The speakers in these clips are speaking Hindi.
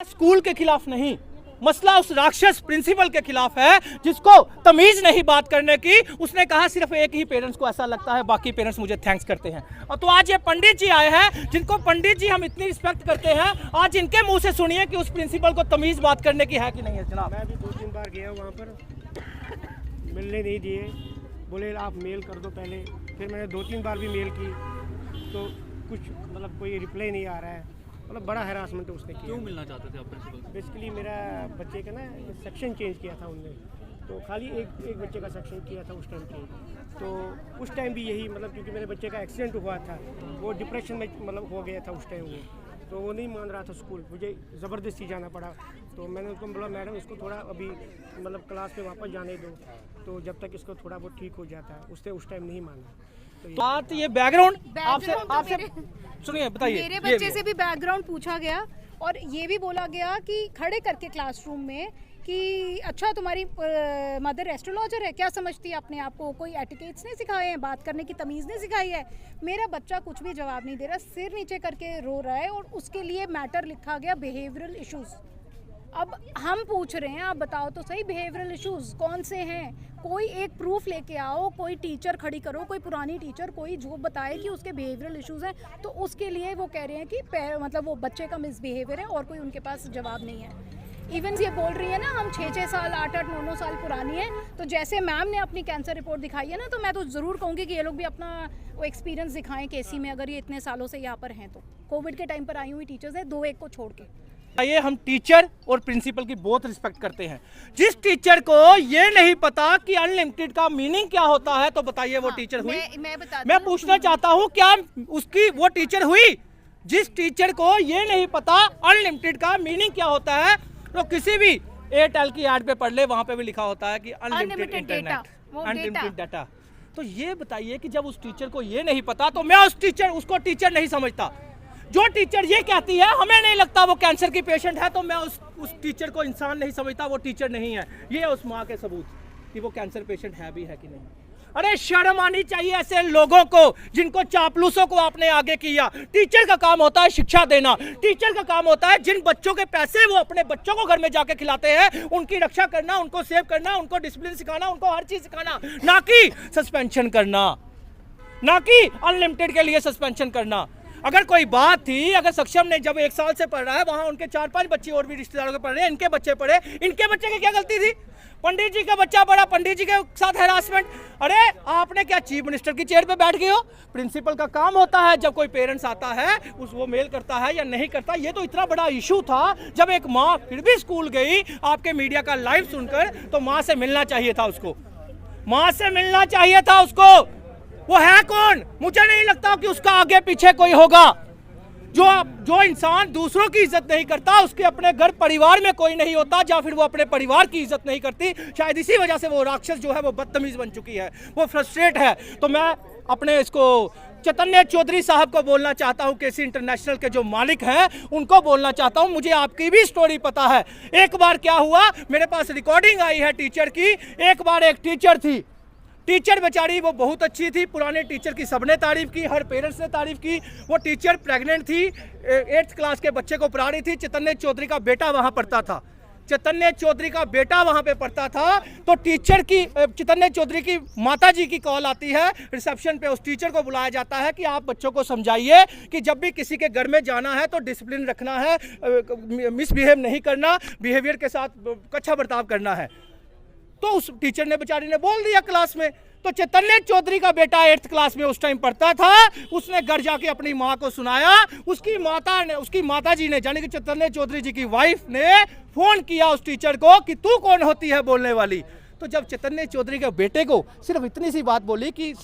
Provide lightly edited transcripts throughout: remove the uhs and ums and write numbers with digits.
स्कूल के खिलाफ नहीं, मसला उस राक्षस प्रिंसिपल के खिलाफ है जिसको तमीज नहीं बात करने की। उसने कहा सिर्फ एक ही पेरेंट्स को ऐसा लगता है, बाकी पेरेंट्स मुझे थैंक्स करते हैं। और तो आज ये पंडित जी आए हैं जिनको पंडित जी हम इतनी रिस्पेक्ट करते हैं, आज इनके मुंह से सुनिए कि उस प्रिंसिपल को तमीज बात करने की है कि नहीं है। जनाब, मैं भी 2-3 बार गया वहाँ पर, मिलने नहीं दिए, बोले आप मेल कर दो पहले। फिर मैंने 2-3 बार भी मेल की तो कुछ मतलब कोई रिप्लाई नहीं आ रहा है। मतलब बड़ा हैरासमेंट उसने किया। क्यों मिलना चाहते थे आप प्रिंसिपल से? बेसिकली मेरा बच्चे का ना सेक्शन चेंज किया था उनने, तो खाली एक बच्चे का सेक्शन किया था उस टाइम चेंज। तो उस टाइम भी यही मतलब क्योंकि मेरे बच्चे का एक्सीडेंट हुआ था, वो डिप्रेशन में मतलब हो गया था उस टाइम वो, तो वो नहीं मान रहा था स्कूल, मुझे ज़बरदस्ती जाना पड़ा। तो मैंने उसको बोला मैडम इसको थोड़ा अभी मतलब क्लास में वापस जाने दो, तो जब तक इसको थोड़ा बहुत ठीक हो जाता है। उसने उस टाइम नहीं माना। तो बात ये बैकग्राउंड आपसे सुनिए, बताइए। मेरे बच्चे से भी बैकग्राउंड पूछा गया और ये भी बोला गया कि खड़े करके क्लासरूम में कि अच्छा तुम्हारी मदर एस्ट्रोलॉजर है, क्या समझती है अपने आप को, कोई एटिकेट्स नहीं सिखाए हैं, बात करने की तमीज़ नहीं सिखाई है। मेरा बच्चा कुछ भी जवाब नहीं दे रहा, सिर नीचे करके रो रहा है और उसके लिए मैटर लिखा गया बिहेवियरल इश्यूज़। अब हम पूछ रहे हैं, आप बताओ तो सही बिहेवियरल इश्यूज़ कौन से हैं। कोई एक प्रूफ लेके आओ, कोई टीचर खड़ी करो, कोई पुरानी टीचर कोई जो बताए कि उसके बिहेवियरल इश्यूज़ हैं। तो उसके लिए वो कह रहे हैं कि मतलब वो बच्चे का मिसबिहेवियर है और कोई उनके पास जवाब नहीं है। इवन ये बोल रही है ना हम 6-6 साल 8-8 9-9 साल पुरानी है। तो जैसे मैम ने अपनी कैंसर रिपोर्ट दिखाई है ना, तो मैं तो ज़रूर कहूँगी कि ये लोग भी अपना वो एक्सपीरियंस दिखाएं केसी में, अगर ये इतने सालों से यहाँ पर हैं। तो कोविड के टाइम पर आई हुई टीचर्स हैं, 2-1 को छोड़ के। ये हम टीचर और प्रिंसिपल की बहुत रिस्पेक्ट करते हैं। जिस टीचर को ये नहीं पता कि अनलिमिटेड का मीनिंग क्या होता है, तो बताइए वो टीचर हुई? मैं पूछना चाहता हूँ, क्या उसकी वो टीचर हुई? जिस टीचर को ये नहीं पता अनलिमिटेड का मीनिंग क्या होता है, तो किसी भी एयरटेल की ऐड पे पढ़ ले, वहां पे भी लिखा होता है कि अनलिमिटेड इंटरनेट, अनलिमिटेड डाटा। तो ये बताइए कि जब उस टीचर को ये नहीं पता, तो मैं उसको टीचर नहीं समझता। जो टीचर ये कहती है हमें नहीं लगता वो कैंसर की पेशेंट है, तो मैं उस टीचर को इंसान नहीं समझता, वो टीचर नहीं है। ये उस माँ के सबूत कि वो कैंसर पेशेंट है भी है कि नहीं। अरे शर्म आनी चाहिए ऐसे लोगों को जिनको चापलूसों को आपने आगे किया। टीचर का काम होता है शिक्षा देना, टीचर का काम होता है जिन बच्चों के पैसे वो अपने बच्चों को घर में जाके खिलाते हैं उनकी रक्षा करना, उनको सेव करना, उनको डिसिप्लिन सिखाना, उनको हर चीज सिखाना, ना कि सस्पेंशन करना, ना कि अनलिमिटेड के लिए सस्पेंशन करना। अगर कोई बात थी, अगर सक्षम ने जब 1 साल से पढ़ रहा है, वहां उनके 4-5 बच्चे और भी रिश्तेदारों के पढ़ रहे हैं, इनके बच्चे पढ़े, इनके बच्चे की क्या गलती थी? पंडित जी का बच्चा पढ़ा, पंडित जी के साथ हैरासमेंट। अरे आपने क्या चीफ मिनिस्टर की चेयर पे बैठ गए हो? प्रिंसिपल का काम होता है जब कोई पेरेंट्स आता है वो मेल करता है या नहीं करता। ये तो इतना बड़ा इशू था, जब एक माँ फिर भी स्कूल गई आपके मीडिया का लाइव सुनकर, तो माँ से मिलना चाहिए था उसको, माँ से मिलना चाहिए था उसको। वो है कौन? मुझे नहीं लगता कि उसका आगे पीछे कोई होगा। जो इंसान दूसरों की इज्जत नहीं करता, उसके अपने घर परिवार में कोई नहीं होता, या फिर वो अपने परिवार की इज्जत नहीं करती। शायद इसी वजह से वो राक्षस जो है वो बदतमीज बन चुकी है, वो फ्रस्ट्रेट है। तो मैं अपने इसको चैतन्य चौधरी साहब को बोलना चाहता हूं, केसी इंटरनेशनल के जो मालिक हैं उनको बोलना चाहता हूं, मुझे आपकी भी स्टोरी पता है। एक बार क्या हुआ, मेरे पास रिकॉर्डिंग आई है टीचर की। एक बार एक टीचर थी, टीचर बेचारी वो बहुत अच्छी थी, पुराने टीचर की सबने तारीफ की, हर पेरेंट्स ने तारीफ की। वो टीचर प्रेग्नेंट थी, 8th क्लास के बच्चे को पढ़ा रही थी। चैतन्य चौधरी का बेटा वहां पढ़ता था, चैतन्य चौधरी का बेटा वहां पे पढ़ता था। तो टीचर की, चैतन्य चौधरी की माता जी की कॉल आती है रिसेप्शन पे। उस टीचर को बुलाया जाता है कि आप बच्चों को समझाइए कि जब भी किसी के घर में जाना है तो डिसिप्लिन रखना है, मिसबिहेव नहीं करना, बिहेवियर के साथ अच्छा बर्ताव करना है। तो उस टीचर ने बेचारी ने बोल दिया क्लास में। तो चैतन्य चौधरी का बेटा 8th क्लास में उस टाइम पढ़ता था, उसने घर जाके अपनी माँ को सुनाया। उसकी माता जी ने, यानी कि चैतन्य चौधरी जी की वाइफ ने फोन किया उस टीचर को कि तू कौन होती है बोलने वाली। तो जब चैतन्य चौधरी के बेटे को सिर्फ इतनी सी बात बोली कि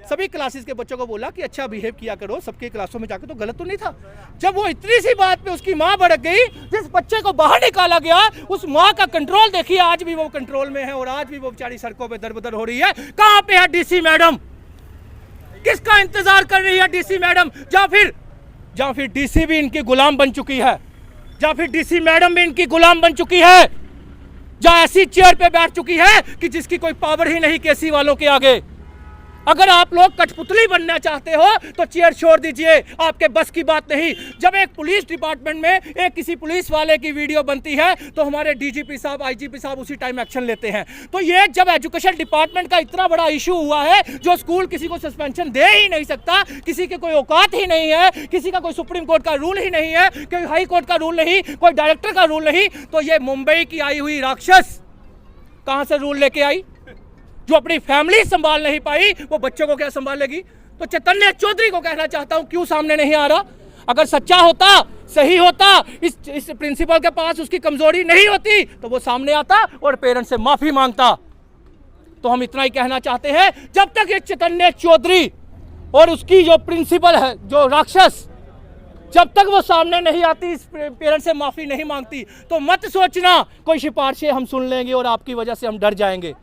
सभी क्लासेस के बच्चों को बोला कि अच्छा बिहेव किया करो सबके क्लासों में जाके, तो गलत तो नहीं था। जब वो इतनी सी बात पे उसकी माँ भड़क गई, जिस बच्चे को बाहर निकाला गया, उस माँ का कंट्रोल देखिए, आज भी वो कंट्रोल में है और आज भी वो बेचारी सड़कों पे दर-बदर हो रही है। कहाँ पे है डीसी मैडम? किसका इंतजार कर रही है डीसी मैडम? या फिर डीसी भी इनकी गुलाम बन चुकी है, या फिर डीसी मैडम भी इनकी गुलाम बन चुकी है, या ऐसी चेयर पे बैठ चुकी है कि जिसकी कोई पावर ही नहीं केसी वालों के आगे। अगर आप लोग कठपुतली बनना चाहते हो तो चेयर छोड़ दीजिए, आपके बस की बात नहीं। जब एक पुलिस डिपार्टमेंट में एक किसी पुलिस वाले की वीडियो बनती है तो हमारे डीजीपी साहब, आईजीपी साहब उसी टाइम एक्शन लेते हैं। तो ये जब एजुकेशन डिपार्टमेंट का इतना बड़ा इशू हुआ है, जो स्कूल किसी को सस्पेंशन दे ही नहीं सकता, किसी की कोई औकात ही नहीं है, किसी का कोई सुप्रीम कोर्ट का रूल ही नहीं है, कोई हाई कोर्ट का रूल नहीं, कोई डायरेक्टर का रूल नहीं, तो ये मुंबई की आई हुई राक्षस कहां से रूल लेके आई? जो अपनी फैमिली संभाल नहीं पाई वो बच्चों को क्या संभालेगी? तो चैतन्य चौधरी को कहना चाहता हूं, क्यों सामने नहीं आ रहा? अगर सच्चा होता, सही होता, इस प्रिंसिपल के पास उसकी कमजोरी नहीं होती तो वो सामने आता और पेरेंट्स से माफी मांगता। तो हम इतना ही कहना चाहते हैं, जब तक ये चैतन्य चौधरी और उसकी जो प्रिंसिपल है, जो राक्षस, जब तक वो सामने नहीं आती, इस पेरेंट्स से माफी नहीं मांगती, तो मत सोचना कोई सिफारिशें हम सुन लेंगे और आपकी वजह से हम डर जाएंगे।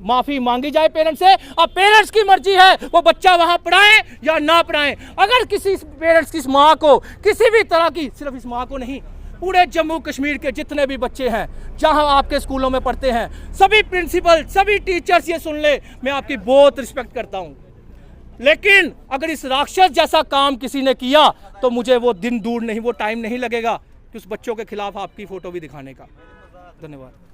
माफी मांगी जाए पेरेंट्स से। अब पेरेंट्स की मर्जी है वो बच्चा वहां पढ़ाएं या ना पढ़ाएं। अगर किसी पेरेंट्स की इस माँ को किसी भी तरह की, सिर्फ इस माँ को नहीं, पूरे जम्मू कश्मीर के जितने भी बच्चे हैं जहां आपके स्कूलों में पढ़ते हैं, सभी प्रिंसिपल, सभी टीचर्स ये सुन ले, मैं आपकी बहुत रिस्पेक्ट करता हूं, लेकिन अगर इस राक्षस जैसा काम किसी ने किया तो मुझे वो दिन दूर नहीं, वो टाइम नहीं लगेगा कि उस बच्चों के खिलाफ आपकी फोटो भी दिखाने का। धन्यवाद।